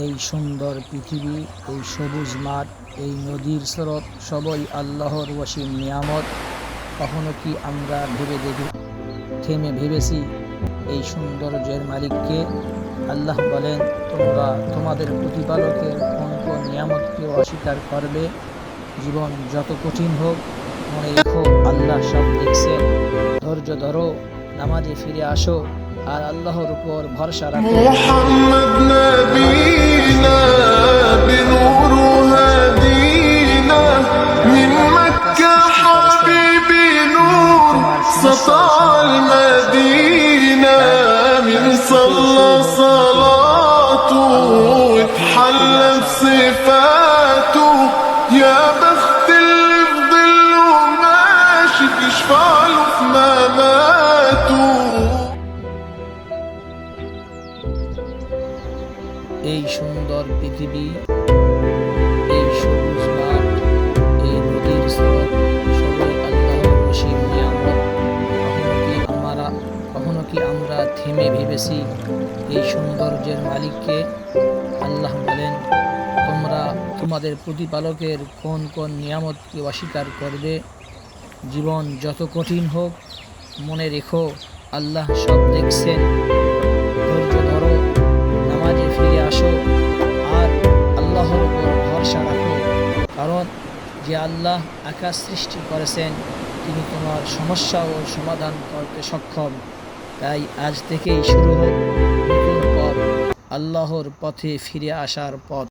এই সুন্দর পৃথিবী, এই সবুজ মাঠ, এই নদীর স্রোত সবই আল্লাহর অসীম নিয়ামত। কখনো কি আমরা থেমে ভেবেছি এই সৌন্দর্যের মালিককে? আল্লাহ বলেন, তোমরা তোমাদের প্রতিপালকের কোন কোন নিয়ামতকে অস্বীকার করবে? জীবন যত কঠিন হোক, মনে রেখো আল্লাহ সব দেখছেন। ধৈর্য ধরো, নামাজে ফিরে আসো, আর আল্লাহর উপর ভরসা রাখো। سطع المدينة من صلى صلاته واتحلى بصفاته. يا بخت اللي بضله ماشي بيشفعله في مماته. এই সুন্দর পৃথিবী, এই সবুজ মাঠ, এই নদীর স্রোত সবই আল্লাহর অসীম নিয়ামত। কখনো কি আমরা থেমে ভেবেছি এই সৌন্দর্যের মালিককে? আল্লাহ বলেন, তোমরা তোমাদের প্রতিপালকের কোন কোন নিয়ামতকে অস্বীকার করবে? জীবন যত কঠিন হোক, মনে রেখো আল্লাহ সব দেখছেন। ধৈর্য ধরো, নামাজে ফিরে আসো, আর আল্লাহর উপর ভরসা রাখো। কারণ যে আল্লাহ আকাশ সৃষ্টি করেছেন, তিনি তোমার সমস্যাও সমাধান করতে সক্ষম। তাই আজ থেকেই শুরু হোক নতুন পথ, আল্লাহর পথে ফিরে আসার পথ।